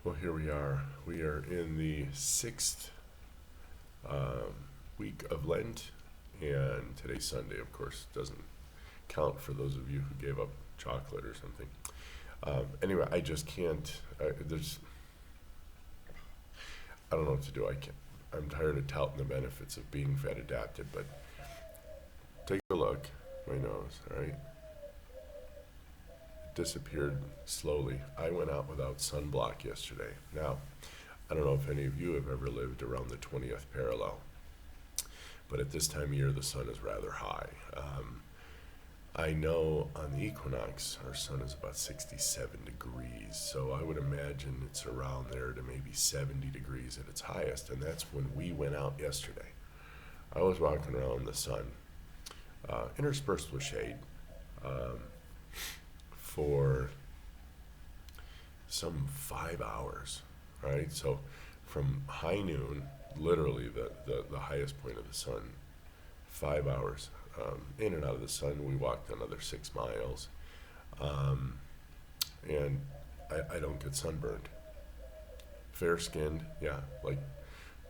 Well, here we are. We are in the sixth week of Lent, and today's Sunday, of course, doesn't count for those of you who gave up chocolate or something. Anyway, I just can't. I don't know what to do. I can't. I'm tired of touting the benefits of being fat adapted, but take a look. My nose, all right? It disappeared slowly. I went out without sunblock yesterday. Now, I don't know if any of you have ever lived around the 20th parallel, but at this time of year, the sun is rather high. I know on the equinox, our sun is about 67 degrees, so I would imagine it's around there to maybe 70 degrees at its highest, and that's when we went out yesterday. I was walking around in the sun, interspersed with shade, for some 5 hours, right? So from high noon, literally the highest point of the sun, 5 hours. In and out of the sun, we walked another 6 miles, and I don't get sunburned. Fair skinned, yeah, like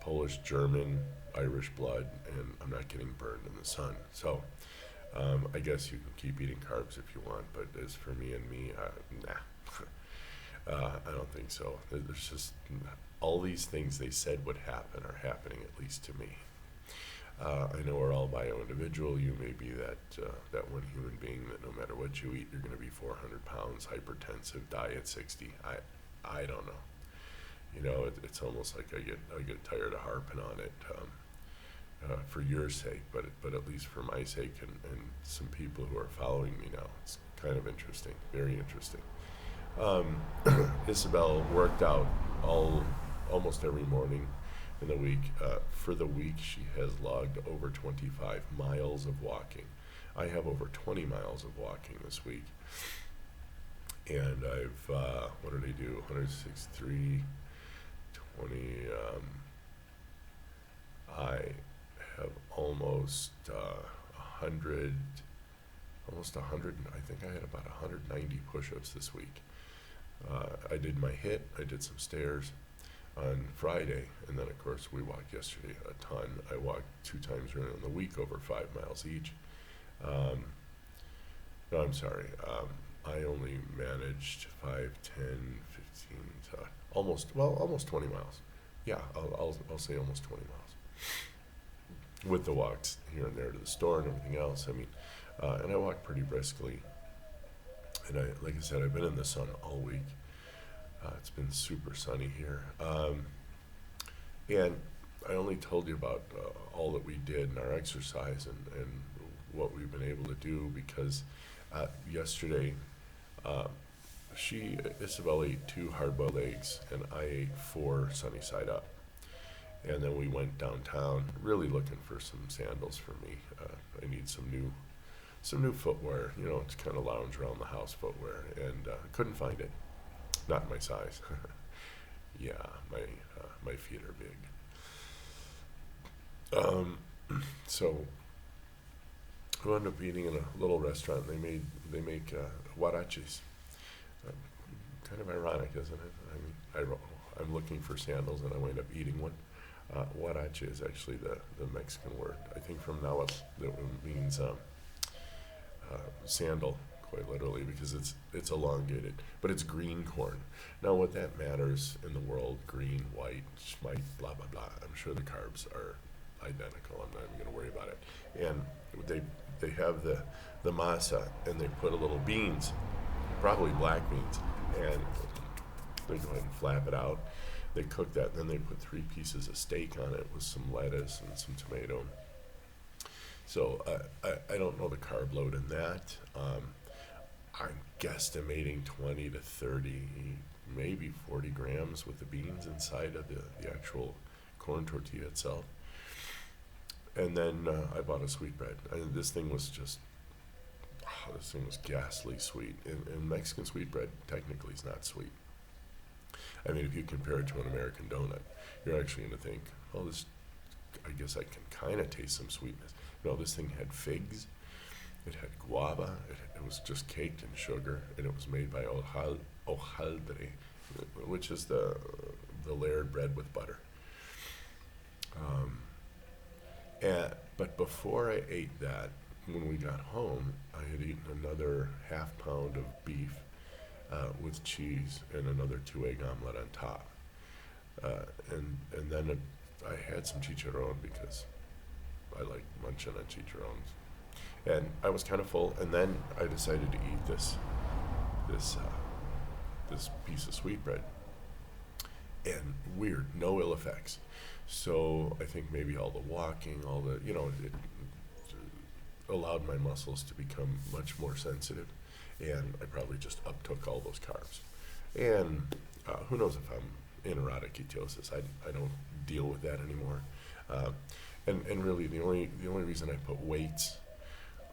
Polish, German, Irish blood, and I'm not getting burned in the sun. So I guess you can keep eating carbs if you want, but as for me, nah. I don't think so. There's just all these things they said would happen are happening, at least to me. I know we're all bio-individual. You may be that one human being that no matter what you eat, you're going to be 400 pounds, hypertensive, die at 60. I don't know. You know, it's almost like I get tired of harping on it for your sake, but at least for my sake and some people who are following me now, it's kind of interesting, very interesting. Isabel worked out almost every morning in the week. For the week, she has logged over 25 miles of walking. I have over 20 miles of walking this week. And I've, what did I do? 163, 20, I have almost 100, I think I had about 190 push-ups this week. I did my HIIT, I did some stairs on Friday, and then of course we walked yesterday a ton. I walked 2 times during the week over 5 miles each. No, I'm sorry. I only managed 5, 10, 15, almost 20 miles. Yeah, I'll say almost 20 miles. With the walks here and there to the store and everything else. I mean, and I walk pretty briskly. And like I said, I've been in the sun all week. It's been super sunny here. And I only told you about all that we did in our exercise and what we've been able to do because yesterday, Isabel ate 2 hard-boiled eggs and I ate 4 sunny side up. And then we went downtown, really looking for some sandals for me. I need some new footwear, you know, to kind of lounge around the house footwear, and couldn't find it. Not my size. Yeah, my feet are big. So I wound up eating in a little restaurant. They make huaraches. Kind of ironic, isn't it? I mean, I'm looking for sandals and I wind up eating one. Huarache is actually the Mexican word. I think from now it means sandal, quite literally, because it's elongated, but it's green corn. Now, what that matters in the world, green, white, schmite, blah, blah, blah, I'm sure the carbs are identical. I'm not even going to worry about it. And they have the masa, and they put a little beans, probably black beans, and they go ahead and flap it out. They cook that, and then they put 3 pieces of steak on it with some lettuce and some tomato. So I don't know the carb load in that. I'm guesstimating 20 to 30, maybe 40 grams with the beans inside of the actual corn tortilla itself. And then I bought a sweetbread. This thing was ghastly sweet. And Mexican sweetbread technically is not sweet. I mean, if you compare it to an American donut, you're actually going to think, oh, I guess I can kind of taste some sweetness. No, this thing had figs, it had guava, it was just caked in sugar, and it was made by hojaldre, which is the layered bread with butter. Um, but before I ate that, when we got home, I had eaten another half pound of beef with cheese and another 2-egg omelet on top. And then I had some chicharron because I like munching on chicharrones. And I was kind of full, and then I decided to eat this piece of sweetbread. And weird, no ill effects. So I think maybe all the walking, it allowed my muscles to become much more sensitive, and I probably just uptook all those carbs. And who knows if I'm in erotic ketosis? I don't deal with that anymore. And really, the only reason I put weights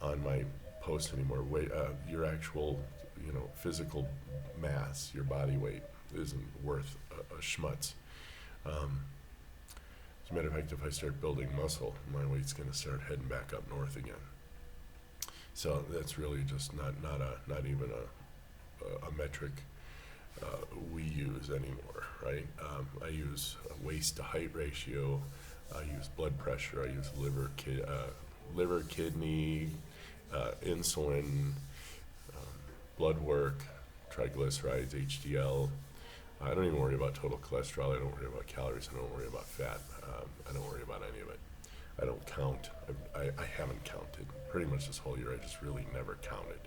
on my post anymore, your actual physical mass, your body weight isn't worth a schmutz. As a matter of fact, if I start building muscle, my weight's going to start heading back up north again. So that's really just not even a metric we use anymore, right? I use a waist to height ratio. I use blood pressure. I use liver, kidney, insulin, blood work, triglycerides, HDL. I don't even worry about total cholesterol. I don't worry about calories. I don't worry about fat. I don't worry about any of it. I don't count. I haven't counted pretty much this whole year. I just really never counted.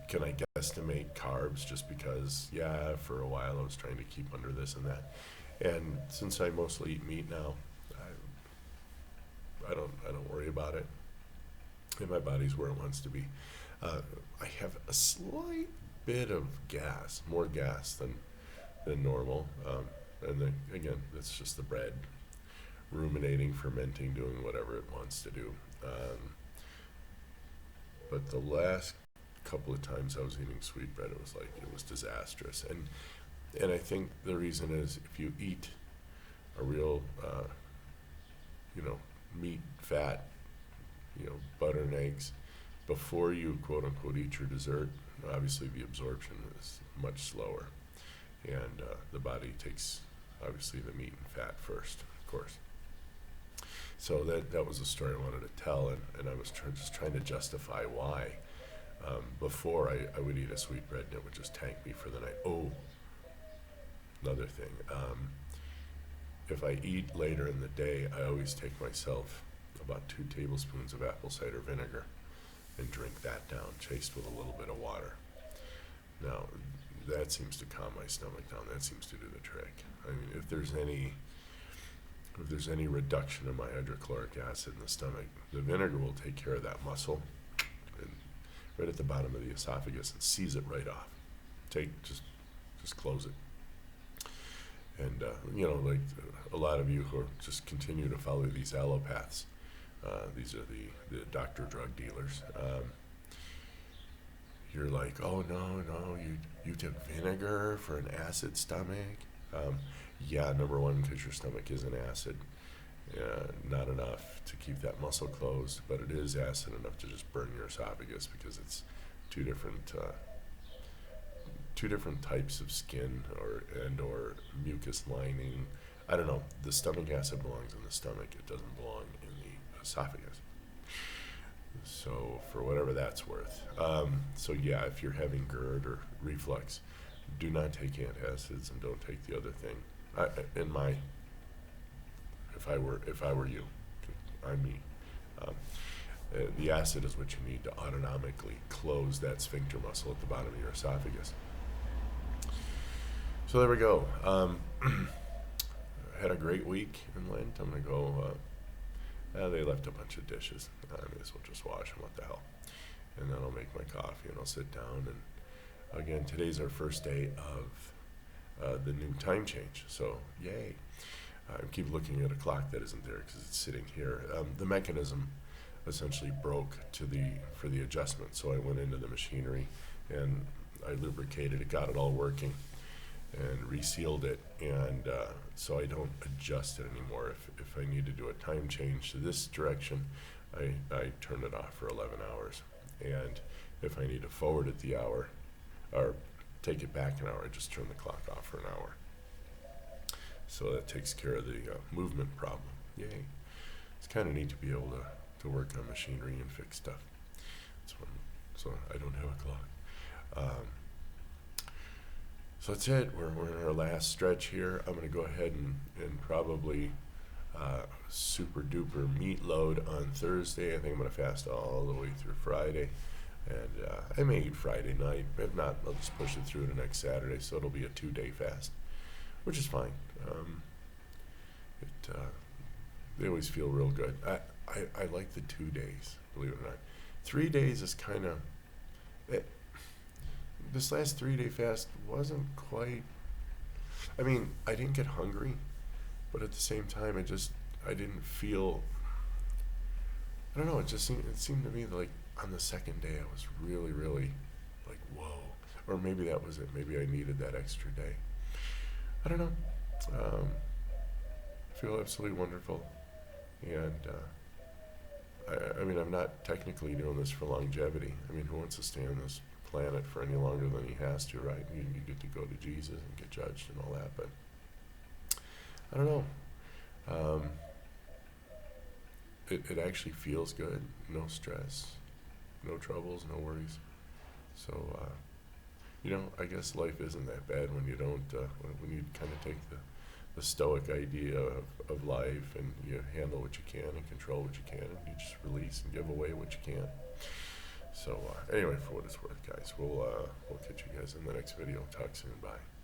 Can I guesstimate carbs just because, for a while I was trying to keep under this and that. And since I mostly eat meat now, I don't worry about it. And my body's where it wants to be. I have a slight bit of gas, more gas than normal. And then again, that's just the bread ruminating, fermenting, doing whatever it wants to do. But the last couple of times I was eating sweetbread, it was disastrous. And I think the reason is if you eat a real, meat, fat, butter and eggs, before you quote unquote eat your dessert, obviously the absorption is much slower. And the body takes obviously the meat and fat first, of course. So that was a story I wanted to tell, and I was just trying to justify why. Before I would eat a sweetbread and it would just tank me for the night. Oh, another thing. If I eat later in the day, I always take myself about 2 tablespoons of apple cider vinegar and drink that down, chased with a little bit of water. Now, that seems to calm my stomach down. That seems to do the trick. I mean, if there's any reduction in my hydrochloric acid in the stomach, the vinegar will take care of that muscle and right at the bottom of the esophagus and seize it right off. Just close it. And like a lot of you who just continue to follow these allopaths, these are the doctor drug dealers. You're like, oh no, you took vinegar for an acid stomach. Yeah, number one, because your stomach is an acid. Not enough to keep that muscle closed, but it is acid enough to just burn your esophagus because it's two different types of skin or mucus lining. I don't know. The stomach acid belongs in the stomach. It doesn't belong in the esophagus. So for whatever that's worth. So yeah, if you're having GERD or reflux, do not take antacids and don't take the other thing. If I were you, I'm me. The acid is what you need to autonomically close that sphincter muscle at the bottom of your esophagus. So there we go. Had a great week in Lent. I'm gonna go. They left a bunch of dishes. I may as well just wash them. What the hell? And then I'll make my coffee and I'll sit down. And again, today's our first day of the new time change. So yay! I keep looking at a clock that isn't there because it's sitting here. The mechanism essentially broke for the adjustment. So I went into the machinery and I lubricated it, got it all working, and resealed it, and so I don't adjust it anymore. If I need to do a time change to this direction, I turn it off for 11 hours, and if I need to forward it the hour, or take it back an hour. I just turn the clock off for an hour. So that takes care of the movement problem. Yay. It's kind of neat to be able to work on machinery and fix stuff. So I don't have a clock. So that's it. We're in our last stretch here. I'm going to go ahead and probably super duper meat load on Thursday. I think I'm going to fast all the way through Friday. And I may eat Friday night. If not, I'll just push it through to next Saturday. So it'll be a 2-day fast, which is fine. They always feel real good. I like the 2 days, believe it or not. 3 days is kind of... This last 3-day fast wasn't quite... I mean, I didn't get hungry, but at the same time, I didn't feel... I don't know, it seemed to me like on the second day I was really, really like, whoa. Or maybe that was it. Maybe I needed that extra day. I don't know. I feel absolutely wonderful. And I mean, I'm not technically doing this for longevity. I mean, who wants to stay on this planet for any longer than he has to, right? You get to go to Jesus and get judged and all that, but I don't know. It actually feels good. No stress, no troubles, no worries. So, I guess life isn't that bad when you don't, when you kind of take the stoic idea of life, and you handle what you can and control what you can, and you just release and give away what you can. So anyway, for what it's worth, guys, we'll catch you guys in the next video. Talk soon. Bye.